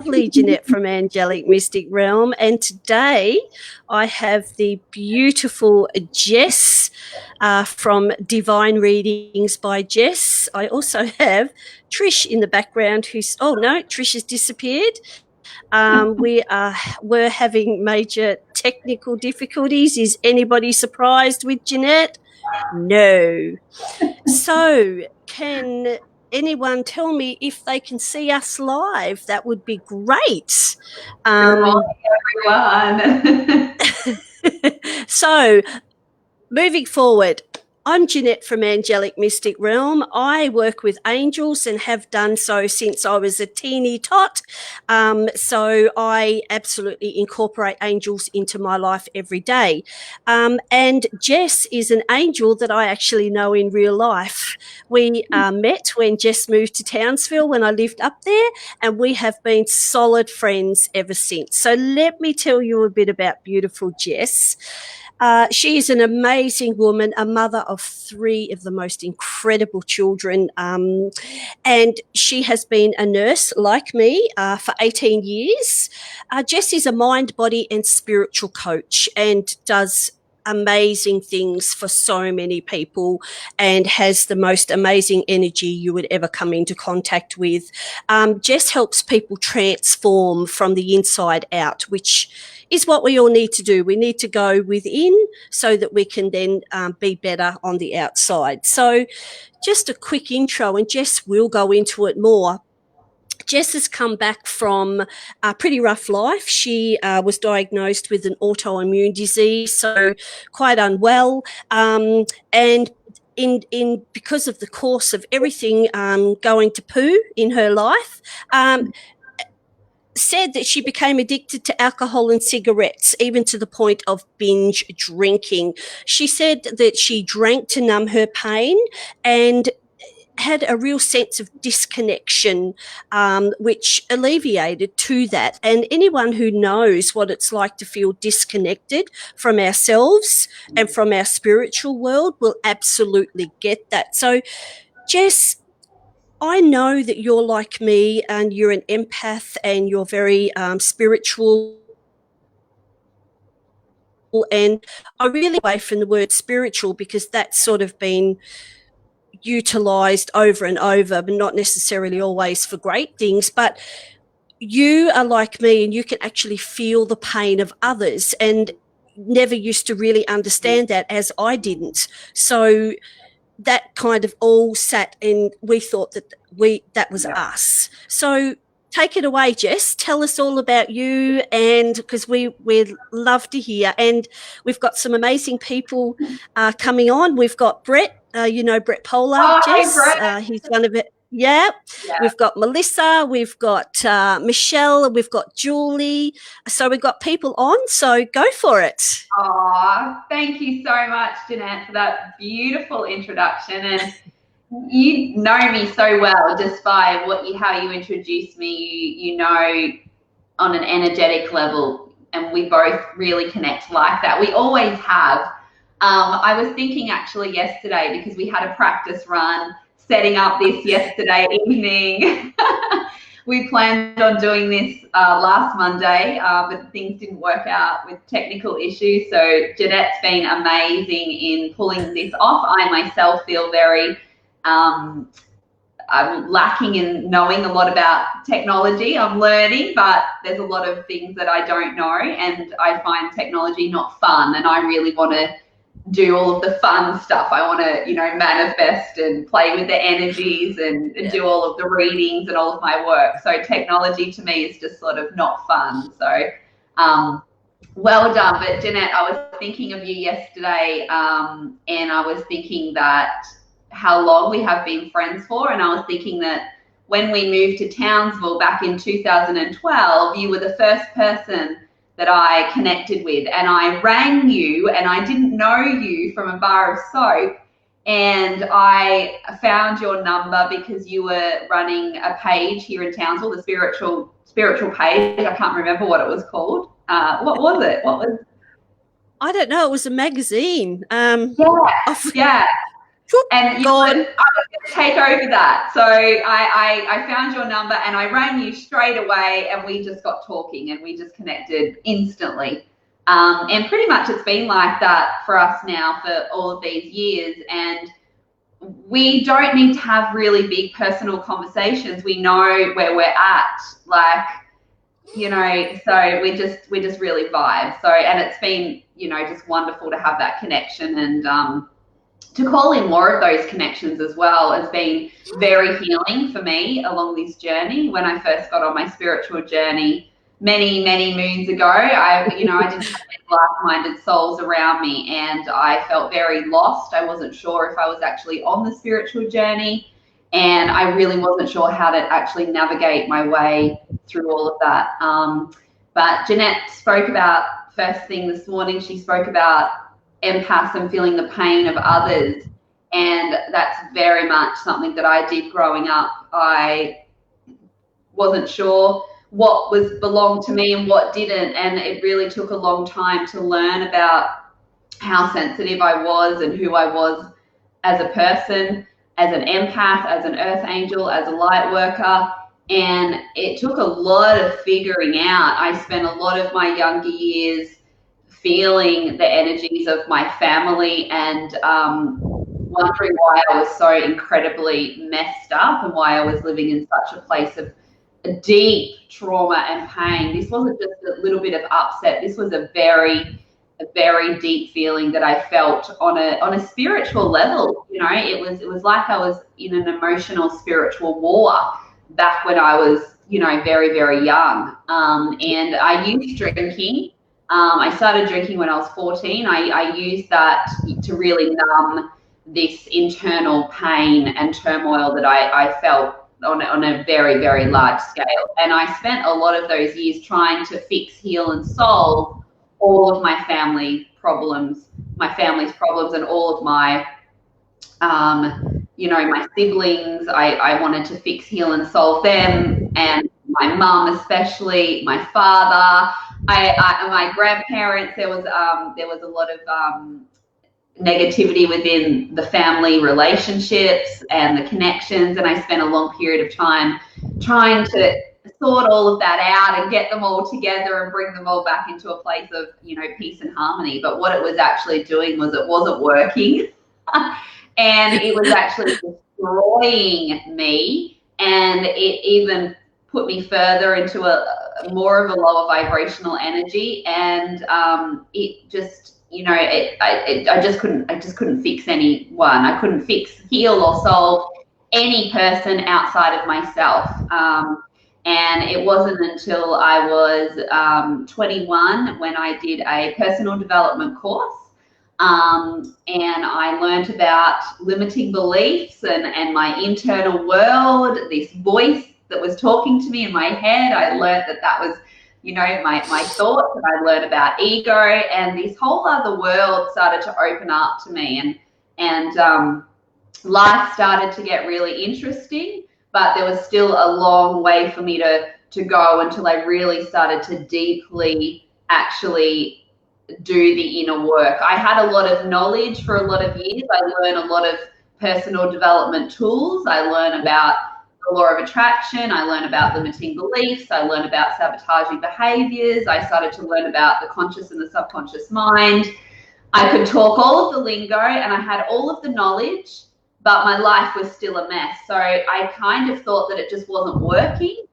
lovely Jeanette from Angelic Mystic Realm, and today I have the beautiful Jess from Divine Readings by Jess. I also have Trish in the background Trish has disappeared. We're having major technical difficulties. Is anybody surprised with Jeanette? No. So can anyone tell me if they can see us live? That would be great. Good morning, everyone. So moving forward, I'm Jeanette from Angelic Mystic Realm. I work with angels and have done so since I was a teeny tot. So I absolutely incorporate angels into my life every day. And Jess is an angel that I actually know in real life. We met when Jess moved to Townsville when I lived up there, and we have been solid friends ever since. So let me tell you a bit about beautiful Jess. She is an amazing woman, a mother of 3 of the most incredible children, and she has been a nurse like me for 18 years. Jess is a mind, body and spiritual coach and does amazing things for so many people and has the most amazing energy you would ever come into contact with. Jess helps people transform from the inside out, which is what we all need to do. We need to go within so that we can then be better on the outside. So just a quick intro, and Jess will go into it more. Jess has come back from a pretty rough life. She was diagnosed with an autoimmune disease, so quite unwell. And because of the course of everything going to poo in her life, said that she became addicted to alcohol and cigarettes, even to the point of binge drinking. She said that she drank to numb her pain and had a real sense of disconnection, which alleviated to that. And anyone who knows what it's like to feel disconnected from ourselves and from our spiritual world will absolutely get that. So, Jess, I know that you're like me and you're an empath and you're very spiritual. And I really away from the word spiritual because that's sort of been utilised over and over, but not necessarily always for great things. But you are like me and you can actually feel the pain of others, and never used to really understand that, as I didn't. So that kind of all sat and we thought that was us. So take it away, Jess. Tell us all about you, and because we'd love to hear. And we've got some amazing people coming on. We've got Brett, Brett Polar, Jess. Hey, Brett. He's one of it. Yeah. We've got Melissa, we've got Michelle, we've got Julie. So we've got people on, so go for it. Oh, thank you so much, Jeanette, for that beautiful introduction. And you know me so well just by how you introduced me. You know, on an energetic level, and we both really connect like that. We always have. I was thinking actually yesterday, because we had a practice run setting up this yesterday evening. We planned on doing this last Monday, but things didn't work out with technical issues. So Jeanette's been amazing in pulling this off. I myself feel very I'm lacking in knowing a lot about technology. I'm learning, but there's a lot of things that I don't know, and I find technology not fun, and I really want to do all of the fun stuff. I want to, manifest and play with the energies and do all of the readings and all of my work. So technology to me is just sort of not fun. So well done. But Jeanette, I was thinking of you yesterday, and I was thinking that how long we have been friends for, and I was thinking that when we moved to Townsville back in 2012, you were the first person that I connected with, and I rang you, and I didn't know you from a bar of soap, and I found your number because you were running a page here in Townsville, the spiritual page. I can't remember what it was called. What was it? I don't know. It was a magazine. Yeah. And Go on. I was going to take over that. So I found your number and I rang you straight away, and we just got talking and we just connected instantly. And pretty much it's been like that for us now for all of these years. And we don't need to have really big personal conversations. We know where we're at, like, you know, so we just really vibe. So, and it's been, you know, just wonderful to have that connection, and to call in more of those connections as well has been very healing for me along this journey. When I first got on my spiritual journey many moons ago, I didn't have any like-minded souls around me, and I felt very lost. I wasn't sure if I was actually on the spiritual journey, and I really wasn't sure how to actually navigate my way through all of that. But Jeanette spoke about, first thing this morning, she spoke about empaths and feeling the pain of others, and that's very much something that I did growing up. I wasn't sure what belonged to me and what didn't, and it really took a long time to learn about how sensitive I was and who I was as a person, as an empath, as an earth angel, as a light worker. And it took a lot of figuring out. I spent a lot of my younger years feeling the energies of my family, and wondering why I was so incredibly messed up and why I was living in such a place of deep trauma and pain. This wasn't just a little bit of upset. This was a very deep feeling that I felt on a spiritual level. You know, it was like I was in an emotional spiritual war back when I was, you know, very young. And I used drinking. I started drinking when I was 14. I used that to really numb this internal pain and turmoil that I felt on a very large scale. And I spent a lot of those years trying to fix, heal, and solve all of my family's problems, and all of my, my siblings. I wanted to fix, heal, and solve them, and my mum especially, my father, my grandparents. There was a lot of negativity within the family relationships and the connections, and I spent a long period of time trying to sort all of that out and get them all together and bring them all back into a place of, you know, peace and harmony. But what it was actually doing was it wasn't working and it was actually destroying me, and it even put me further into a more of a lower vibrational energy, and it just, you know, I just couldn't fix anyone. I couldn't fix, heal, or solve any person outside of myself. And it wasn't until I was 21 when I did a personal development course, and I learned about limiting beliefs and my internal world, this voice that was talking to me in my head. I learned that was, you know, my thoughts, and I learned about ego, and this whole other world started to open up to me, and life started to get really interesting, but there was still a long way for me to go until I really started to deeply actually do the inner work. I had a lot of knowledge for a lot of years. I learned a lot of personal development tools. I learned about the law of attraction. I learned about limiting beliefs. I learned about sabotaging behaviors. I started to learn about the conscious and the subconscious mind. I could talk all of the lingo, and I had all of the knowledge, but my life was still a mess. So I kind of thought that it just wasn't working.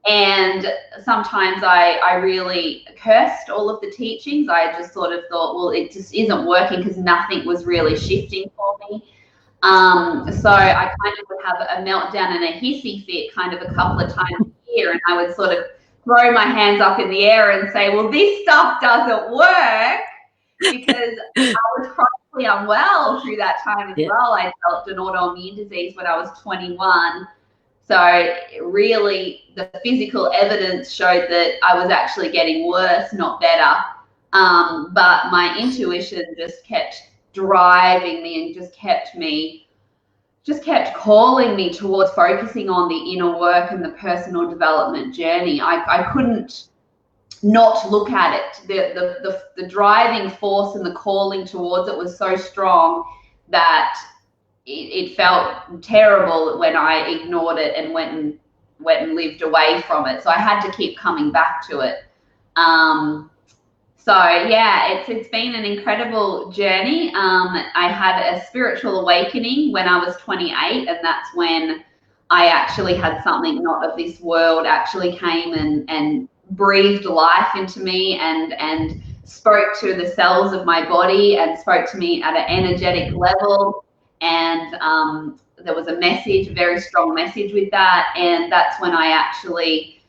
And sometimes I really cursed all of the teachings. I just sort of thought, well, it just isn't working because nothing was really shifting for me. So I kind of would have a meltdown and a hissy fit kind of a couple of times a year, and I would sort of throw my hands up in the air and say, well, this stuff doesn't work, because I was chronically unwell through that time as well. I developed an autoimmune disease when I was 21. So really the physical evidence showed that I was actually getting worse, not better. But my intuition just kept driving me and just kept calling me towards focusing on the inner work and the personal development journey. I couldn't not look at it. The driving force and the calling towards it was so strong that it felt terrible when I ignored it and went and lived away from it. So I had to keep coming back to it. So yeah, it's been an incredible journey. I had a spiritual awakening when I was 28, and that's when I actually had something not of this world actually came and breathed life into me and spoke to the cells of my body and spoke to me at an energetic level. And there was a message, a very strong message with that. And that's when I actually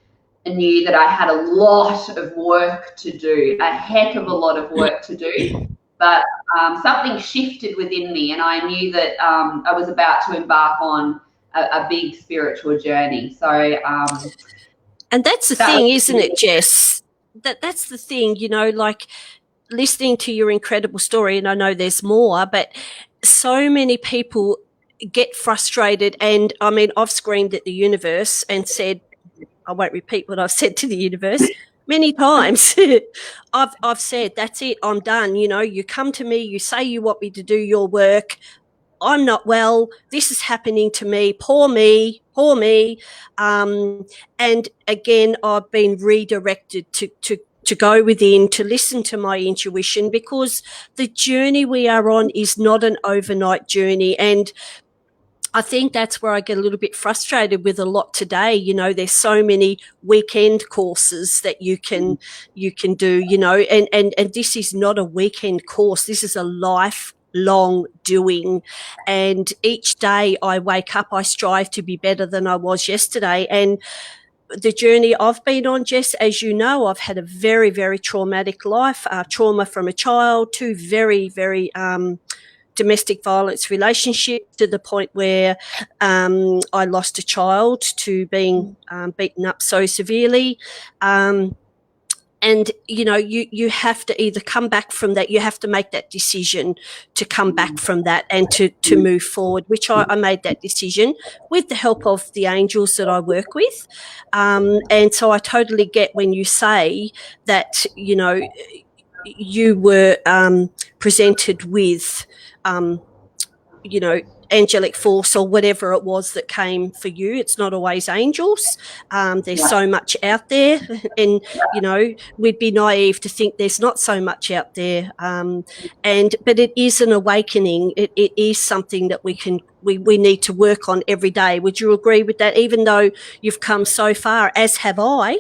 knew that I had a lot of work to do, a heck of a lot of work to do. But something shifted within me, and I knew that I was about to embark on a big spiritual journey. So, and that's the thing, isn't it, Jess? That's the thing, you know, like listening to your incredible story, and I know there's more, but so many people get frustrated. And I mean, I've screamed at the universe and said, I won't repeat what I've said to the universe many times. I've said, that's it, I'm done. You know, you come to me, you say you want me to do your work. I'm not well. This is happening to me. Poor me, poor me. And again, I've been redirected to go within, to listen to my intuition, because the journey we are on is not an overnight journey. And I think that's where I get a little bit frustrated with a lot today. You know, there's so many weekend courses that you can do, you know, and this is not a weekend course. This is a lifelong doing. And each day I wake up, I strive to be better than I was yesterday. And the journey I've been on, Jess, as you know, I've had a very, very traumatic life, trauma from a child, two very, very domestic violence relationship, to the point where I lost a child to being beaten up so severely. And, you know, you have to either come back from that, you have to make that decision to come back from that and to move forward, which I made that decision with the help of the angels that I work with. And so I totally get when you say that, you know, you were presented with, you know, angelic force or whatever it was that came for you. It's not always angels. There's so much out there, and, you know, we'd be naive to think there's not so much out there. But it is an awakening. It is something that we need to work on every day. Would you agree with that? Even though you've come so far, as have I,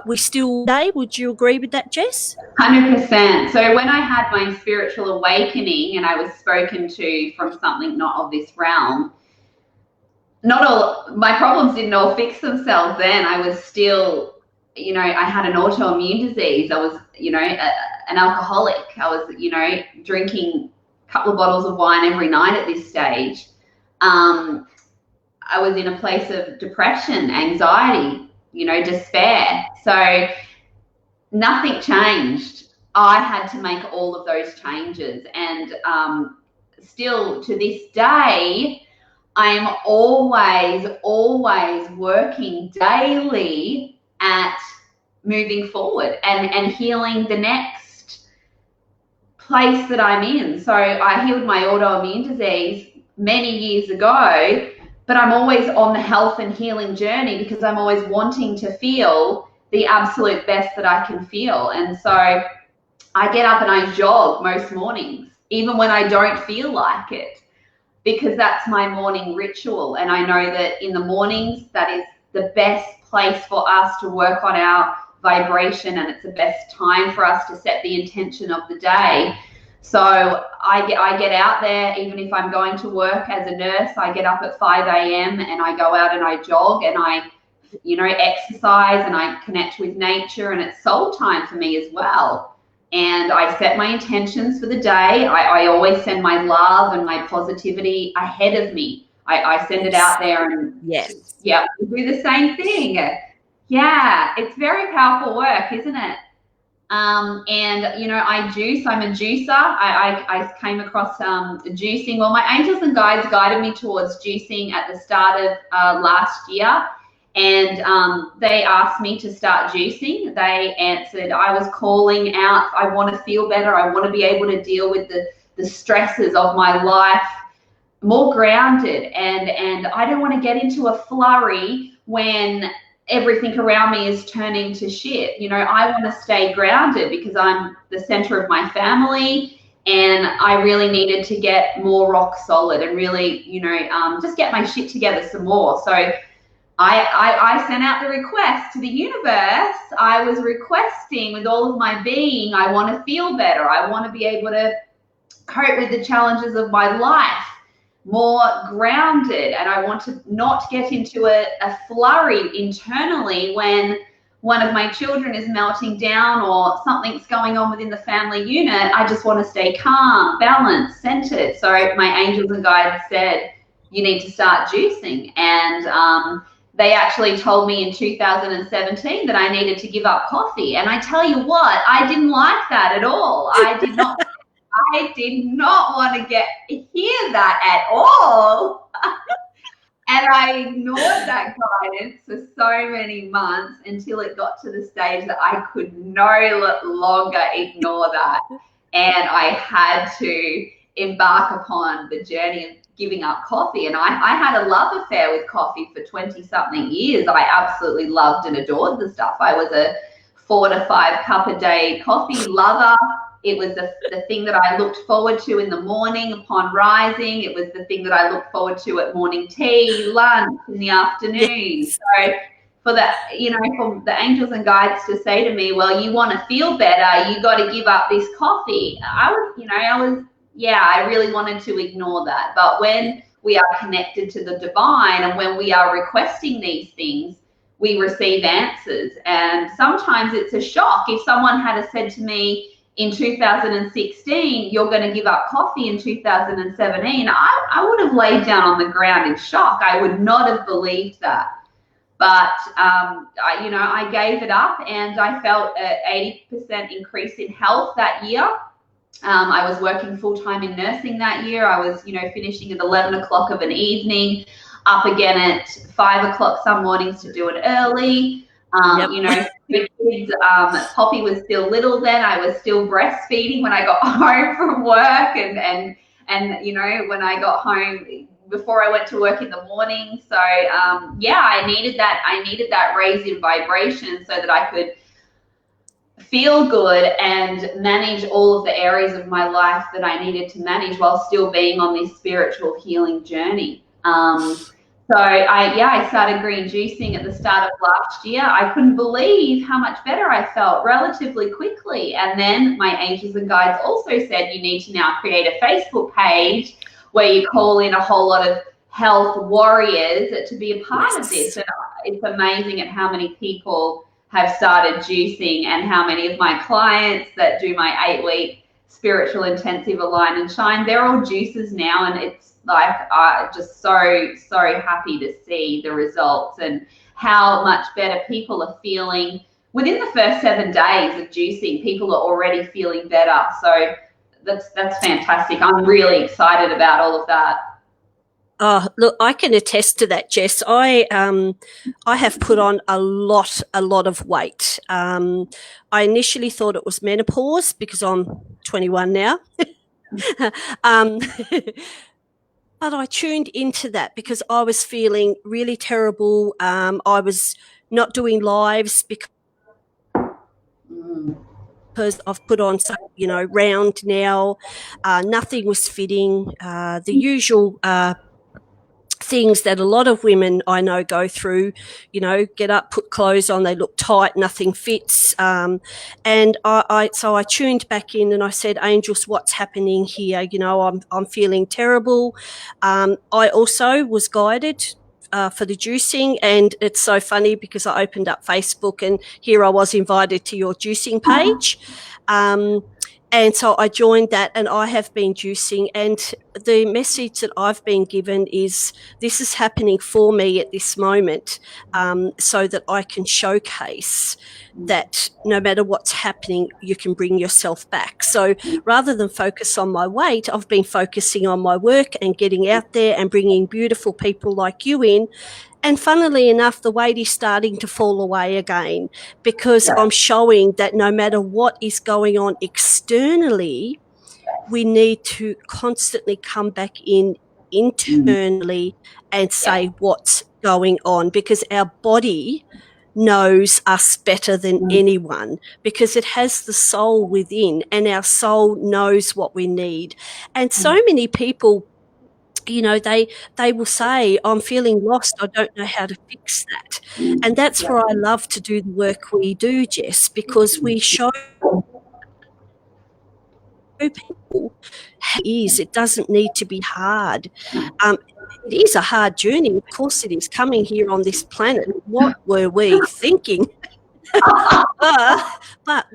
we still today. Would you agree with that, Jess? 100%. So when I had my spiritual awakening and I was spoken to from something not of this realm, not all my problems didn't all fix themselves then. I was still, you know, I had an autoimmune disease. I was, you know, an alcoholic. I was, you know, drinking a couple of bottles of wine every night at this stage. I was in a place of depression, anxiety, you know, despair. So nothing changed. I had to make all of those changes. And still to this day, I am always working daily at moving forward and healing the next place that I'm in. So I healed my autoimmune disease many years ago, but I'm always on the health and healing journey because I'm always wanting to feel the absolute best that I can feel. And so I get up and I jog most mornings, even when I don't feel like it, because that's my morning ritual. And I know that in the mornings, that is the best place for us to work on our vibration, and it's the best time for us to set the intention of the day. So I get out there, even if I'm going to work as a nurse, I get up at 5 a.m. and I go out and I jog and I, you know, exercise and I connect with nature, and it's soul time for me as well. And I set my intentions for the day. I always send my love and my positivity ahead of me. I send it out there, and yes, yeah, we do the same thing. Yeah, it's very powerful work, isn't it? And, you know, I juice. I'm a juicer. I came across juicing. Well, my angels and guides guided me towards juicing at the start of last year. And they asked me to start juicing. They answered, I was calling out, I want to feel better. I want to be able to deal with the stresses of my life more grounded, and I don't want to get into a flurry when everything around me is turning to shit. You know, I want to stay grounded because I'm the center of my family, and I really needed to get more rock solid and really, you know, just get my shit together some more. So I sent out the request to the universe. I was requesting with all of my being, I want to feel better. I want to be able to cope with the challenges of my life more grounded, and I want to not get into a flurry internally when one of my children is melting down or something's going on within the family unit. I just want to stay calm, balanced, centered. So my angels and guides said, you need to start juicing. And they actually told me in 2017 that I needed to give up coffee. And I tell you what, I didn't like that at all. I did not want to hear that at all. And I ignored that guidance for so many months until it got to the stage that I could no longer ignore that. And I had to embark upon the journey of giving up coffee. And I had a love affair with coffee for 20-something years. I absolutely loved and adored the stuff. I was a 4 to 5 cup a day coffee lover. It was the thing that I looked forward to in the morning upon rising. It was the thing that I looked forward to at morning tea, lunch, in the afternoon. So for the angels and guides to say to me, well, you want to feel better, you got to give up this coffee. I really wanted to ignore that. But when we are connected to the divine and when we are requesting these things, we receive answers. And sometimes it's a shock. If someone had said to me in 2016, you're going to give up coffee in 2017, I would have laid down on the ground in shock. I would not have believed that. But, I gave it up, and I felt an 80% increase in health that year. I was working full-time in nursing that year. I was, finishing at 11 o'clock of an evening, up again at 5 o'clock some mornings to do it early. The kids, Poppy was still little then. I was still breastfeeding when I got home from work, and when I got home before I went to work in the morning. So I needed that raise in vibration so that I could feel good and manage all of the areas of my life that I needed to manage while still being on this spiritual healing journey. So I started green juicing at the start of last year. I couldn't believe how much better I felt relatively quickly. And then my angels and guides also said, you need to now create a Facebook page where you call in a whole lot of health warriors to be a part of this. And it's amazing at how many people have started juicing and how many of my clients that do my 8-week spiritual intensive Align and Shine, they're all juicers now. And it's like, just so happy to see the results and how much better people are feeling. Within the first 7 days of juicing, people are already feeling better. So that's fantastic. I'm really excited about all of that. Oh, look, I can attest to that, Jess. I have put on a lot of weight. I initially thought it was menopause because I'm 21 now. But I tuned into that because I was feeling really terrible. I was not doing lives because I've put on some, round now. Nothing was fitting. The usual things that a lot of women I know go through, get up, put clothes on, they look tight, nothing fits. And so I tuned back in and I said, angels, what's happening here? I'm feeling terrible. I also was guided for the juicing, and it's so funny because I opened up Facebook and here I was invited to your juicing page. And so I joined that, and I have been juicing, and the message that I've been given is this is happening for me at this moment, so that I can showcase that no matter what's happening, you can bring yourself back. So rather than focus on my weight, I've been focusing on my work and getting out there and bringing beautiful people like you in. And funnily enough, the weight is starting to fall away again because I'm showing that no matter what is going on externally, we need to constantly come back in internally and say what's going on, because our body knows us better than anyone, because it has the soul within, and our soul knows what we need. And so many people, you know, they will say, I'm feeling lost, I don't know how to fix that. And that's where I love to do the work we do, Jess, because we show people how it is. It doesn't need to be hard. It is a hard journey, of course it is, coming here on this planet. What were we thinking? but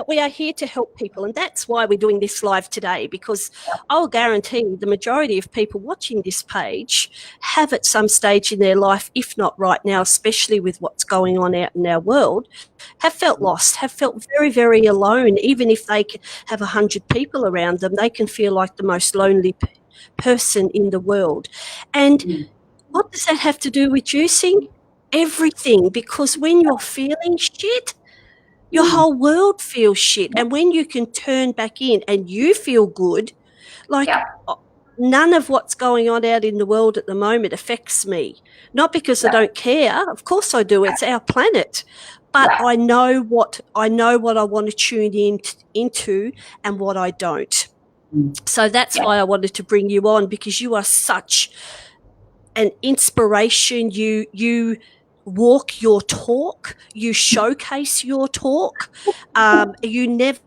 we are here to help people, and that's why we're doing this live today, because I'll guarantee the majority of people watching this page have at some stage in their life, if not right now, especially with what's going on out in our world, have felt lost, have felt very, very alone. Even if they have 100 people around them, they can feel like the most lonely person in the world. And what does that have to do with juicing? Everything, because when you're feeling shit, your whole world feels shit. And when you can turn back in and you feel good, like none of what's going on out in the world at the moment affects me. Not because I don't care, of course I do, it's our planet. But I know what I want to tune into and what I don't. So that's why I wanted to bring you on, because you are such an inspiration. You walk your talk, you showcase your talk. You never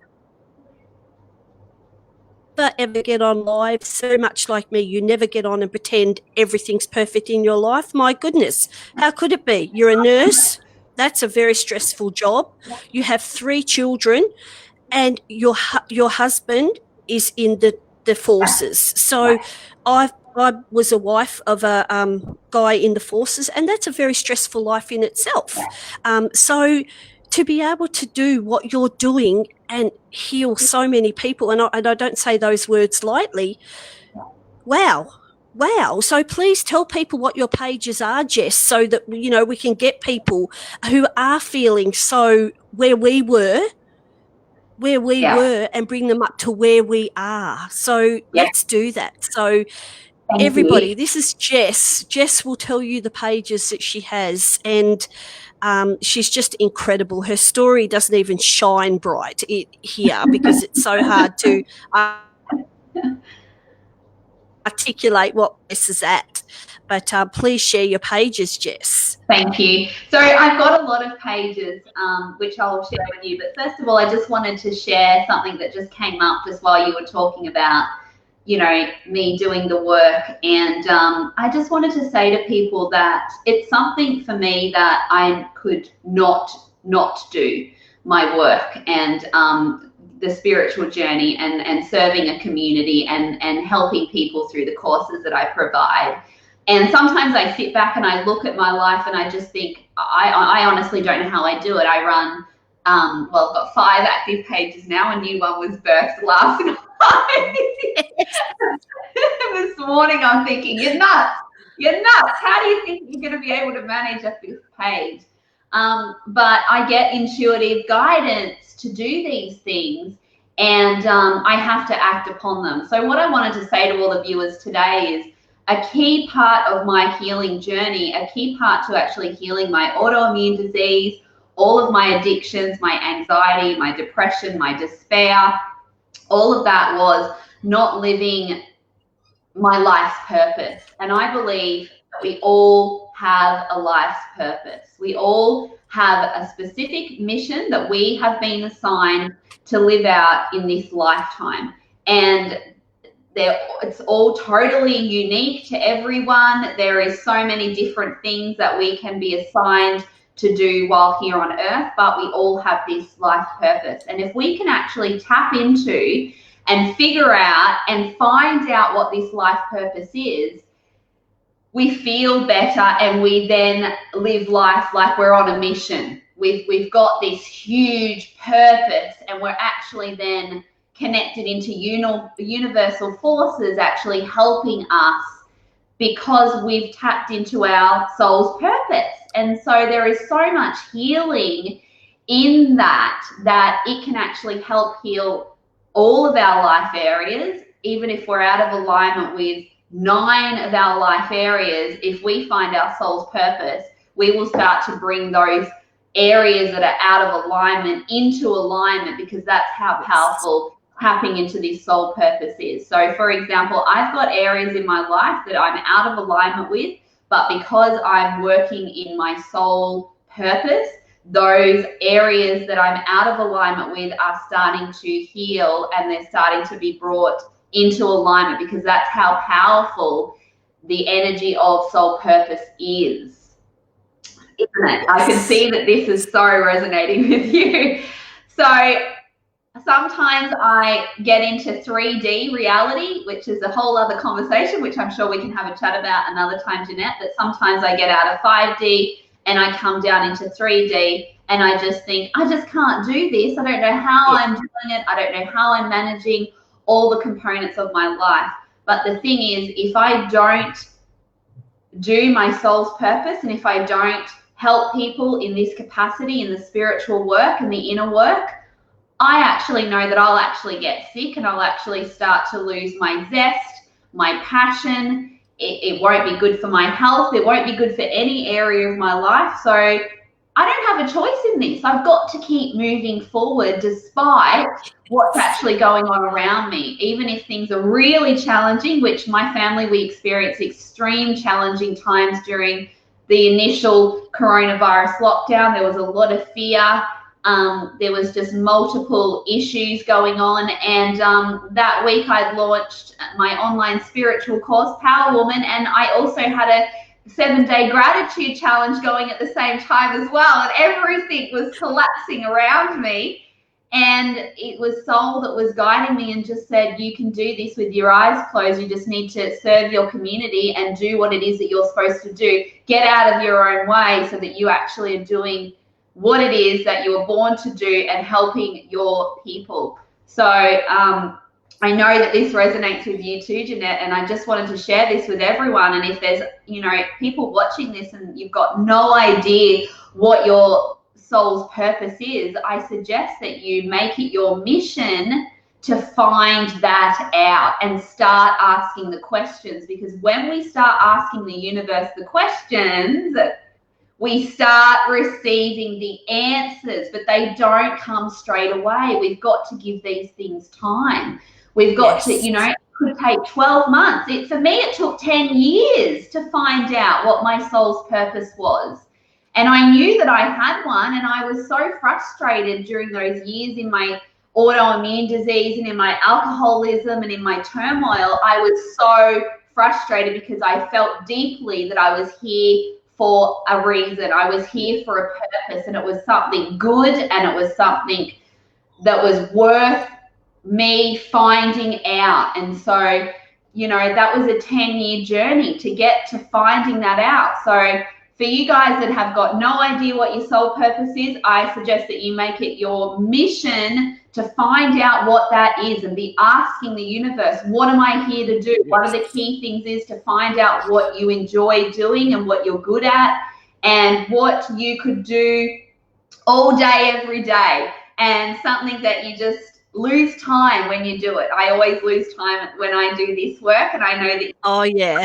ever get on live, so much like me. You never get on and pretend everything's perfect in your life. My goodness, how could it be? You're a nurse. That's a very stressful job. You have 3 children, and your husband is in the forces. So I was a wife of a guy in the forces, and that's a very stressful life in itself. So to be able to do what you're doing and heal so many people, and I don't say those words lightly, wow. So please tell people what your pages are, Jess, so that, you know, we can get people who are feeling so where we were and bring them up to where we are. So let's do that. So everybody, this is Jess. Jess will tell you the pages that she has, and she's just incredible. Her story doesn't even shine bright here because it's so hard to articulate what this is at. But please share your pages, Jess. Thank you. So I've got a lot of pages, which I'll share with you. But first of all, I just wanted to share something that just came up just while you were talking about, you know, me doing the work. And I just wanted to say to people that it's something for me that I could not do my work and the spiritual journey and serving a community and helping people through the courses that I provide. And sometimes I sit back and I look at my life and I just think, I honestly don't know how I do it. I run, well, I've got 5 active pages now. A new one was birthed last night. This morning I'm thinking, you're nuts. How do you think you're going to be able to manage a 5th page? But I get intuitive guidance to do these things, and I have to act upon them. So what I wanted to say to all the viewers today is, a key part of my healing journey, a key part to actually healing my autoimmune disease, all of my addictions, my anxiety, my depression, my despair, all of that was not living my life's purpose. And I believe that we all have a life's purpose. We all have a specific mission that we have been assigned to live out in this lifetime. And it's all totally unique to everyone. There is so many different things that we can be assigned to do while here on earth, but we all have this life purpose. And if we can actually tap into and figure out and find out what this life purpose is, we feel better and we then live life like we're on a mission. We've got this huge purpose, and we're actually then connected into universal forces actually helping us because we've tapped into our soul's purpose. And so there is so much healing in that it can actually help heal all of our life areas, even if we're out of alignment with 9 of our life areas, if we find our soul's purpose, we will start to bring those areas that are out of alignment into alignment, because that's how powerful tapping into this soul purpose is. So for example, I've got areas in my life that I'm out of alignment with, but because I'm working in my soul purpose, those areas that I'm out of alignment with are starting to heal, and they're starting to be brought into alignment, because that's how powerful the energy of soul purpose is, isn't it? I can see that this is so resonating with you. So sometimes I get into 3D reality, which is a whole other conversation, which I'm sure we can have a chat about another time, Jeanette. But sometimes I get out of 5D and I come down into 3D, and I just think, I just can't do this. I don't know how I'm doing it. I don't know how I'm managing all the components of my life. But the thing is, if I don't do my soul's purpose, and if I don't help people in this capacity, in the spiritual work and the inner work, I actually know that I'll actually get sick, and I'll actually start to lose my zest, my passion. It won't be good for my health. It won't be good for any area of my life. So I don't have a choice in this. I've got to keep moving forward despite what's actually going on around me. Even if things are really challenging, which my family, we experienced extreme challenging times during the initial coronavirus lockdown. There was a lot of fear. There was just multiple issues going on, and that week I'd launched my online spiritual course, Power Woman, and I also had a 7-day gratitude challenge going at the same time as well, and everything was collapsing around me. And it was soul that was guiding me and just said, you can do this with your eyes closed. You just need to serve your community and do what it is that you're supposed to do. Get out of your own way so that you actually are doing what it is that you were born to do and helping your people. So I know that this resonates with you too, Jeanette, and I just wanted to share this with everyone. And if there's, people watching this and you've got no idea what your soul's purpose is, I suggest that you make it your mission to find that out and start asking the questions, because when we start asking the universe the questions, we start receiving the answers, but they don't come straight away. We've got to give these things time. We've got to, it could take 12 months. For me, it took 10 years to find out what my soul's purpose was. And I knew that I had one, and I was so frustrated during those years in my autoimmune disease and in my alcoholism and in my turmoil. I was so frustrated because I felt deeply that I was here for a reason. I was here for a purpose, and it was something good, and it was something that was worth me finding out. And so, that was a 10-year journey to get to finding that out. So for you guys that have got no idea what your soul purpose is, I suggest that you make it your mission to find out what that is and be asking the universe, what am I here to do? One of the key things is to find out what you enjoy doing and what you're good at, and what you could do all day, every day, and something that you just lose time when you do it. I always lose time when I do this work, and I know that. Oh, yeah.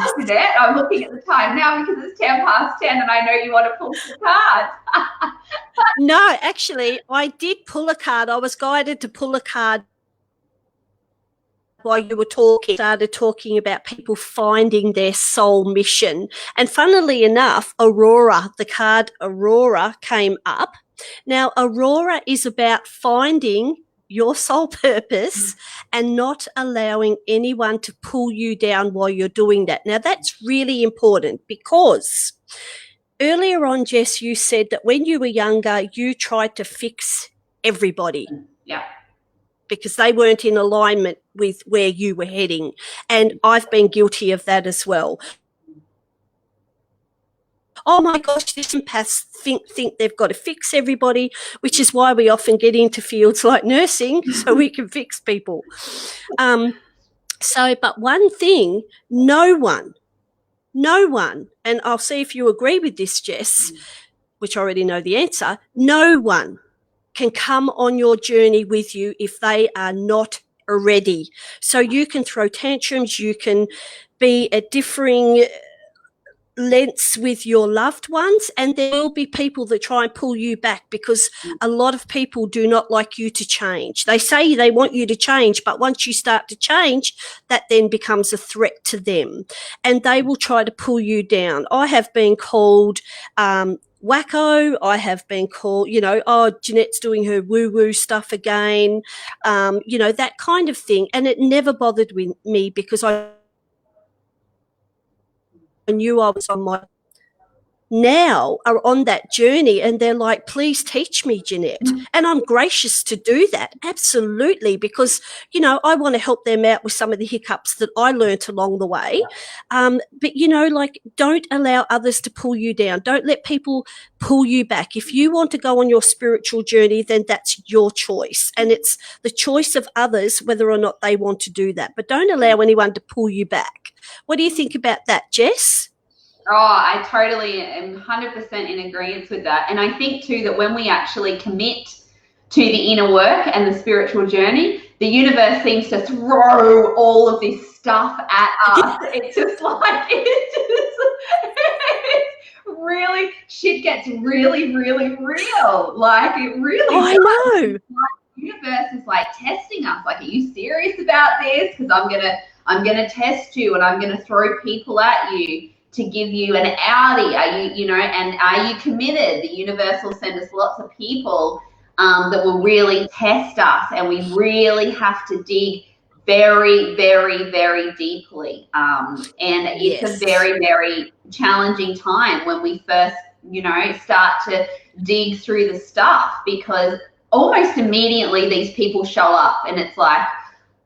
I'm looking at the time now because it's 10 past 10, and I know you want to pull some cards. No, actually, I did pull a card. I was guided to pull a card while you were talking. Started talking about people finding their soul mission. And funnily enough, Aurora, the card Aurora came up. Now, Aurora is about finding your soul purpose and not allowing anyone to pull you down while you're doing that. Now, that's really important, because earlier on, Jess, you said that when you were younger, you tried to fix everybody. Yeah. Because they weren't in alignment with where you were heading. And I've been guilty of that as well. Oh my gosh, this empaths think they've got to fix everybody, which is why we often get into fields like nursing so we can fix people. But one thing, no one, and I'll see if you agree with this, Jess, which I already know the answer, no one can come on your journey with you if they are not already. So you can throw tantrums, you can be at differing lengths with your loved ones, and there will be people that try and pull you back, because a lot of people do not like you to change. They say they want you to change, but once you start to change, that then becomes a threat to them, and they will try to pull you down. I have been called wacko. I have been called, oh, Jeanette's doing her woo-woo stuff again, that kind of thing. And it never bothered me, because I knew I was on my now are on that journey, and they're like, please teach me, Jeanette. And I'm gracious to do that, absolutely, because I want to help them out with some of the hiccups that I learnt along the way. But don't allow others to pull you down. Don't let people pull you back. If you want to go on your spiritual journey, then that's your choice, and it's the choice of others whether or not they want to do that. But don't allow anyone to pull you back. What do you think about that, Jess? Oh, I totally am 100% in agreement with that. And I think too that when we actually commit to the inner work and the spiritual journey, the universe seems to throw all of this stuff at us. It's just like, really, shit gets really, really real. Like, it really I does. know. The universe is like testing us. Like, are you serious about this? Because I'm gonna test you, and I'm gonna throw people at you to give you an outie. Are you, and are you committed? The universe will send us lots of people that will really test us, and we really have to dig very, very, very deeply. And it's a very, very challenging time when we first, start to dig through the stuff, because almost immediately these people show up, and it's like,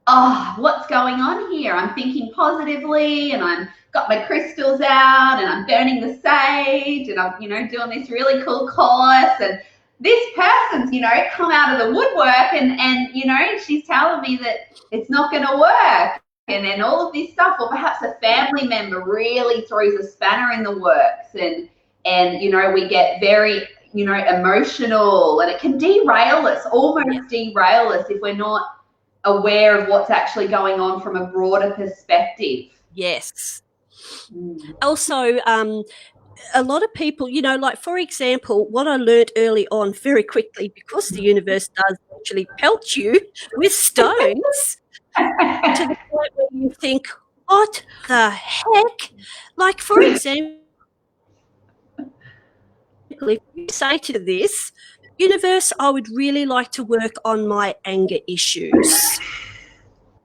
oh, what's going on here? I'm thinking positively, and I'm got my crystals out, and I'm burning the sage, and I'm, doing this really cool course, and this person's, come out of the woodwork, and she's telling me that it's not going to work, and then all of this stuff, or perhaps a family member really throws a spanner in the works, and we get very, emotional, and it can derail us, almost derail us if we're not aware of what's actually going on from a broader perspective. Yes. Also, a lot of people, like, for example, what I learned early on very quickly, because the universe does actually pelt you with stones to the point where you think, what the heck? Like, for example, if you say to this, universe, I would really like to work on my anger issues.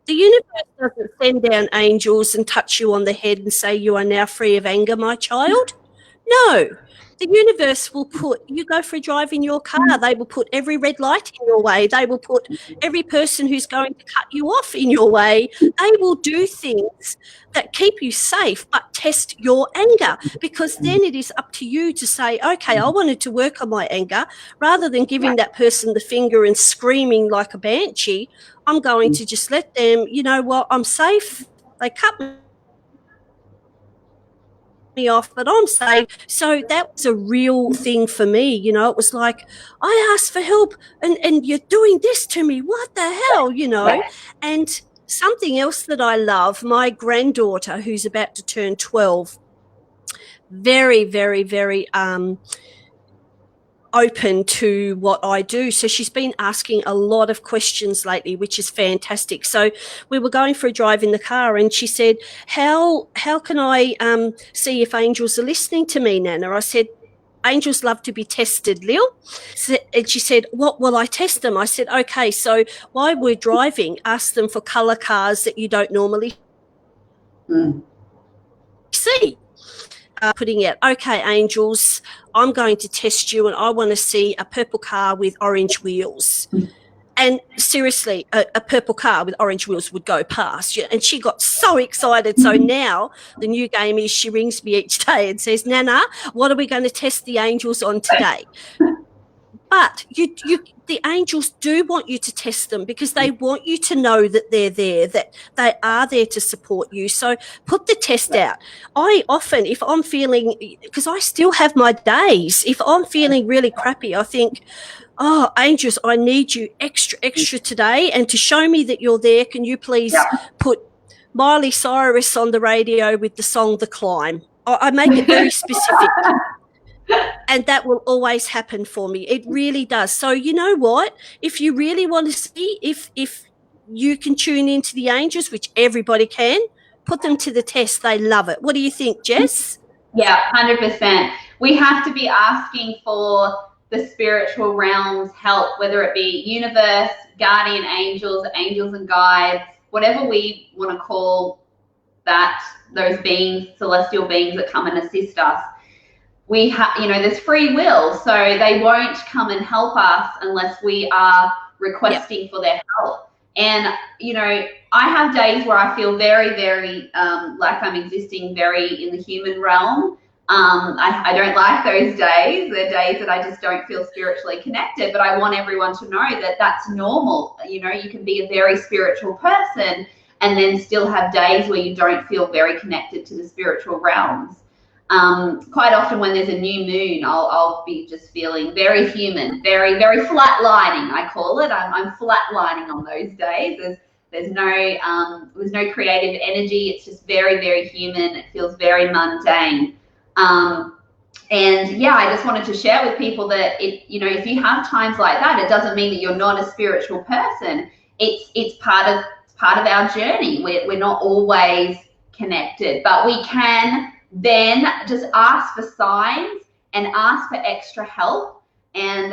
The universe doesn't send down angels and touch you on the head and say, you are now free of anger, my child. No. The universe will you go for a drive in your car, they will put every red light in your way. They will put every person who's going to cut you off in your way. They will do things that keep you safe, but test your anger, because then it is up to you to say, okay, I wanted to work on my anger. Rather than giving that person the finger and screaming like a banshee, I'm going to just let them, I'm safe. They cut me off, but I'm safe. So that was a real thing for me. It was like, I asked for help and you're doing this to me. What the hell, And something else that I love, my granddaughter, who's about to turn 12, very, very, very open to what I do. So she's been asking a lot of questions lately, which is fantastic. So we were going for a drive in the car, and she said, how can I see if angels are listening to me, Nana? I said, angels love to be tested, Lil. And she said, what will I test them? I said, okay, so while we're driving, ask them for colour cars that you don't normally see. Putting out, okay, angels, I'm going to test you, and I want to see a purple car with orange wheels. And seriously, a purple car with orange wheels would go past. And she got so excited. So now the new game is she rings me each day and says, Nana, what are we going to test the angels on today? But the angels do want you to test them, because they want you to know that they're there, that they are there to support you. So put the test out. I often, if I'm feeling, because I still have my days, if I'm feeling really crappy, I think, oh, angels, I need you extra today. And to show me that you're there, can you please put Miley Cyrus on the radio with the song The Climb? I make it very specific. And that will always happen for me. It really does. So you know what? If you really want to see if you can tune into the angels, which everybody can, put them to the test. They love it. What do you think, Jess? Yeah, 100%. We have to be asking for the spiritual realm's help, whether it be universe, guardian angels, angels and guides, whatever we want to call that, those beings, celestial beings that come and assist us. We have, there's free will, so they won't come and help us unless we are requesting for their help. And, I have days where I feel very, very like I'm existing very in the human realm. I don't like those days. They're days that I just don't feel spiritually connected, but I want everyone to know that that's normal. You can be a very spiritual person and then still have days where you don't feel very connected to the spiritual realms. Quite often when there's a new moon, I'll be just feeling very human, very, very flatlining, I call it. I'm flatlining on those days. There's no creative energy. It's just very, very human. It feels very mundane. And yeah, I just wanted to share with people that if you have times like that, it doesn't mean that you're not a spiritual person. It's part of our journey. We're not always connected, but we can then just ask for signs and ask for extra help and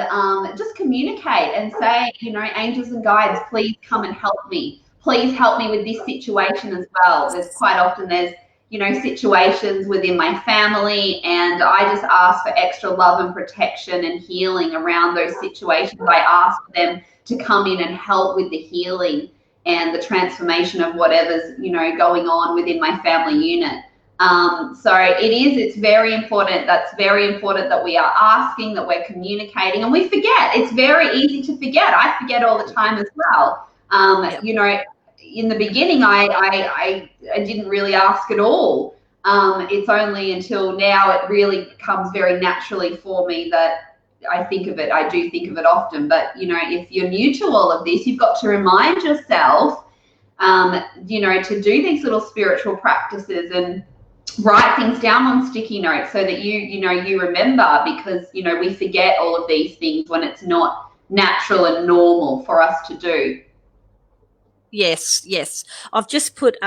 just communicate and say, angels and guides, please come and help me. Please help me with this situation as well. There's situations within my family, and I just ask for extra love and protection and healing around those situations. I ask for them to come in and help with the healing and the transformation of whatever's, going on within my family unit. So it's very important. That's very important that we are asking, that we're communicating, and we forget. It's very easy to forget. I forget all the time as well. In the beginning, I didn't really ask at all. It's only until now it really comes very naturally for me that I think of it. I do think of it often. But, if you're new to all of this, you've got to remind yourself, to do these little spiritual practices and write things down on sticky notes so that you remember, because, we forget all of these things when it's not natural and normal for us to do. Yes. I've just put,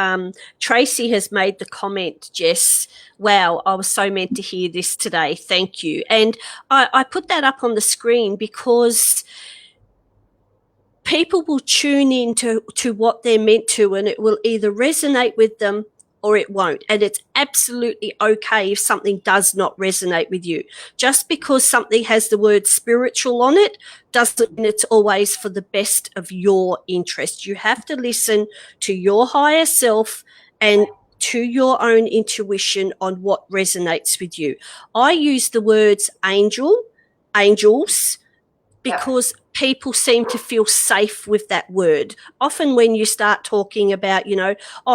Tracy has made the comment, Jess, wow, I was so meant to hear this today. Thank you. And I put that up on the screen because people will tune in to what they're meant to, and it will either resonate with them or it won't. And it's absolutely okay if something does not resonate with you. Just because something has the word spiritual on it doesn't mean it's always for the best of your interest. You have to listen to your higher self and to your own intuition on what resonates with you. I use the words angels, because people seem to feel safe with that word. Often when you start talking about,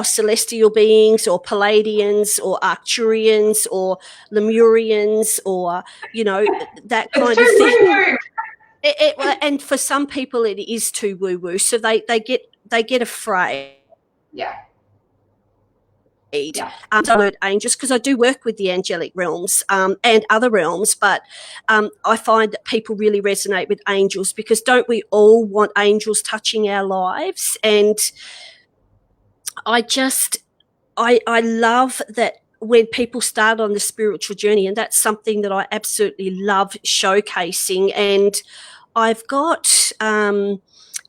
celestial beings or Palladians or Arcturians or Lemurians or, that kind of thing. And for some people it is too woo-woo, so they get afraid. Yeah. Word angels, because I do work with the angelic realms and other realms, but I find that people really resonate with angels, because don't we all want angels touching our lives? And I love that when people start on the spiritual journey, and that's something that I absolutely love showcasing. And I've got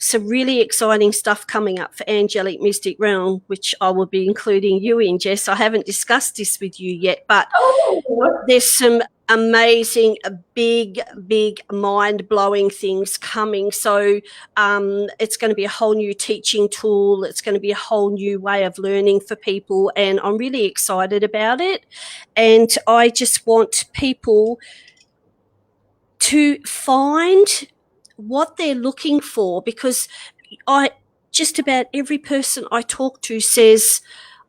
some really exciting stuff coming up for Angelic Mystic Realm, which I will be including you in, Jess. I haven't discussed this with you yet, but there's some amazing, big, mind-blowing things coming. So it's going to be a whole new teaching tool. It's going to be a whole new way of learning for people, and I'm really excited about it. And I just want people to find what they're looking for, because just about every person I talk to says,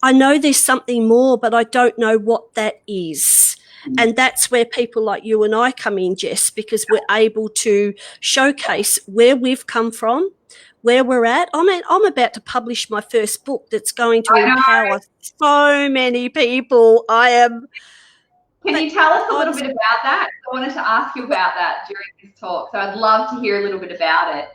I know there's something more, but I don't know what that is. And that's where people like you and I come in, Jess, because we're able to showcase where we've come from, where we're at. I mean, I'm about to publish my first book that's going to empower so many people. Can you tell us a little bit about that? I wanted to ask you about that during this talk, so I'd love to hear a little bit about it.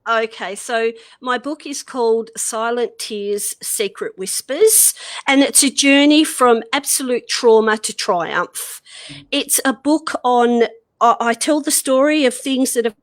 Okay, so my book is called Silent Tears, Secret Whispers, and it's a journey from absolute trauma to triumph. It's a book on, I tell the story of things that have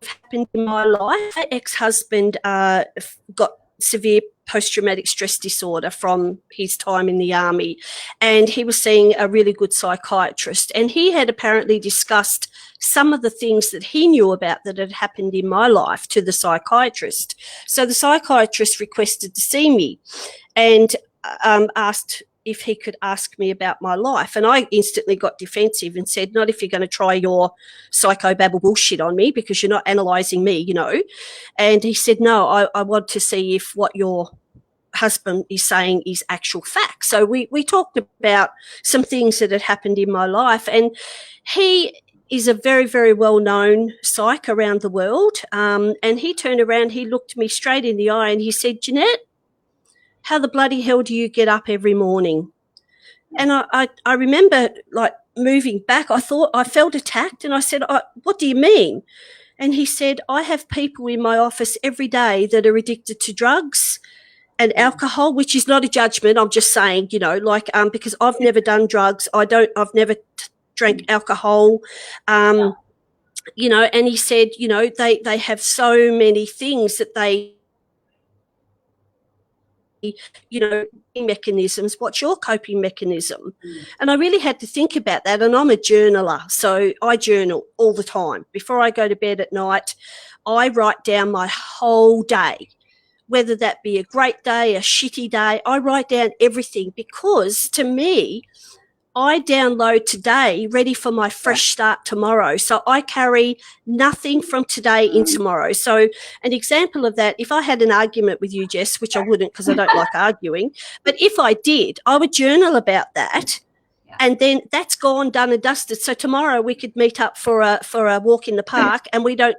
happened in my life. My ex-husband got severe post-traumatic stress disorder from his time in the army, and he was seeing a really good psychiatrist, and he had apparently discussed some of the things that he knew about that had happened in my life to the psychiatrist. So the psychiatrist requested to see me and asked if he could ask me about my life. And I instantly got defensive and said, not if you're going to try your psychobabble bullshit on me, because you're not analysing me, you know. And he said, no, I want to see if what your husband is saying is actual fact. So we talked about some things that had happened in my life, and he is a very, very well-known psych around the world. And he turned around, he looked me straight in the eye and he said, Jeanette, how the bloody hell do you get up every morning? And I remember like moving back, I felt attacked, and I said, what do you mean? And he said, I have people in my office every day that are addicted to drugs and alcohol, which is not a judgment. I'm just saying, you know, like, because I've never done drugs. I've never drank alcohol, you know, and he said, you know, they have so many things that they, you know, mechanisms. What's your coping mechanism? And I really had to think about that. And I'm a journaler, so I journal all the time. Before I go to bed at night, I write down my whole day, whether that be a great day, a shitty day. I write down everything, because to me, I download today ready for my fresh start tomorrow. So I carry nothing from today in tomorrow. So an example of that, if I had an argument with you, Jess, which I wouldn't because I don't like arguing, but if I did, I would journal about that. And then that's gone, done and dusted. So tomorrow we could meet up for a walk in the park, and we don't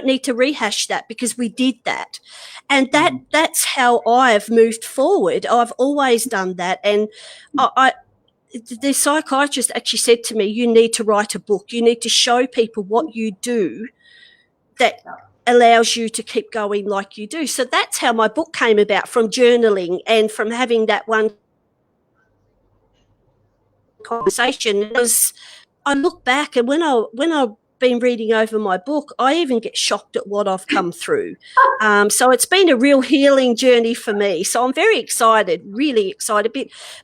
need to rehash that because we did that. And that's how I've moved forward. I've always done that. And the psychiatrist actually said to me, you need to write a book. You need to show people what you do that allows you to keep going like you do. So that's how my book came about, from journaling and from having that one conversation. Because I look back, and when I've been reading over my book, I even get shocked at what I've come through. So it's been a real healing journey for me. So I'm very excited, really excited.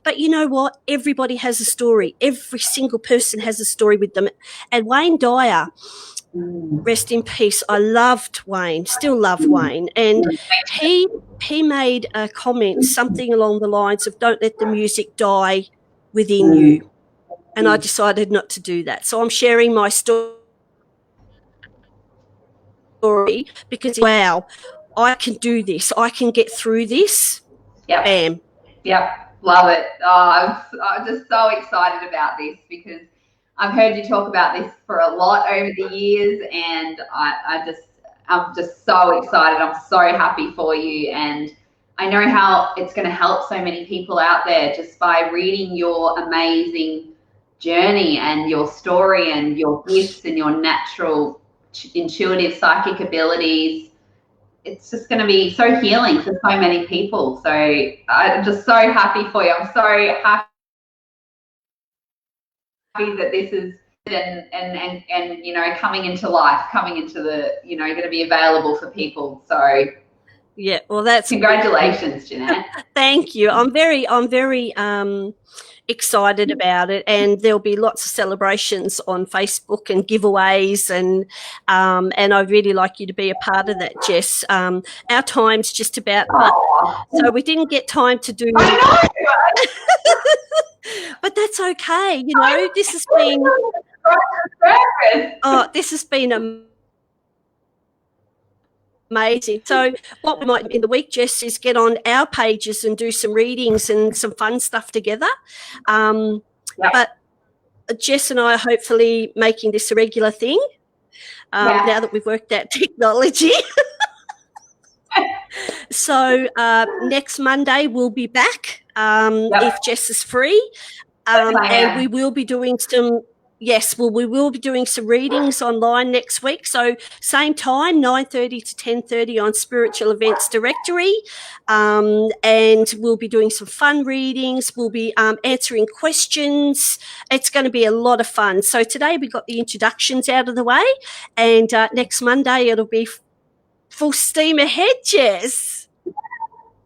But you know what? Everybody has a story. Every single person has a story with them. And Wayne Dyer, rest in peace. I loved Wayne, still love Wayne. And he made a comment, something along the lines of, don't let the music die within you. And I decided not to do that. So I'm sharing my story because, wow, I can do this. I can get through this. Yep. Bam. Yep. Love it. Oh, I'm just so excited about this, because I've heard you talk about this for a lot over the years, and I'm just so excited. I'm so happy for you, and I know how it's going to help so many people out there just by reading your amazing journey and your story and your gifts and your natural intuitive psychic abilities. It's just going to be so healing for so many people. So I'm just so happy for you. I'm so happy that this is and you know, coming into life, coming into the, you know, going to be available for people. So yeah, well, that's congratulations, Jeanette. Thank you. I'm very excited about it, and there'll be lots of celebrations on Facebook and giveaways, and I'd really like you to be a part of that, Jess. Our time's just about up, so we didn't get time to do but that's okay. You know, this has been Amazing. So what we might in the week, Jess, is get on our pages and do some readings and some fun stuff together. But Jess and I are hopefully making this a regular thing now that we've worked out technology. So next Monday we'll be back if Jess is free. And we will be doing some, we will be doing some readings online next week. So same time, 9:30 to 10:30 on Spiritual Events Directory. And we'll be doing some fun readings. We'll be answering questions. It's going to be a lot of fun. So today we got the introductions out of the way, and next Monday it'll be full steam ahead, Jess.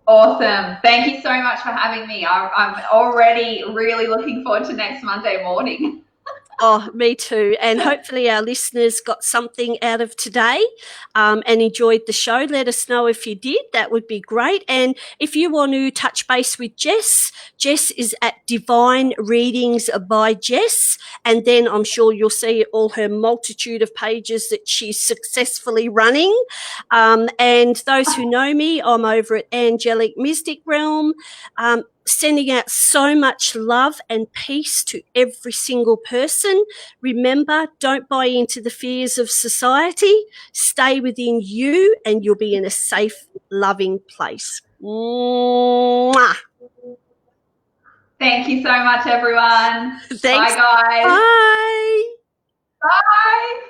Awesome. Thank you so much for having me. I'm already really looking forward to next Monday morning. Oh, me too. And hopefully our listeners got something out of today and enjoyed the show. Let us know if you did. That would be great. And if you want to touch base with Jess, Jess is at Divine Readings by Jess. And then I'm sure you'll see all her multitude of pages that she's successfully running. And those who know me, I'm over at Angelic Mystic Realm. Sending out so much love and peace to every single person. Remember, don't buy into the fears of society. Stay within you and you'll be in a safe, loving place. Mwah. Thank you so much, everyone. Thanks. Bye, guys. Bye. Bye.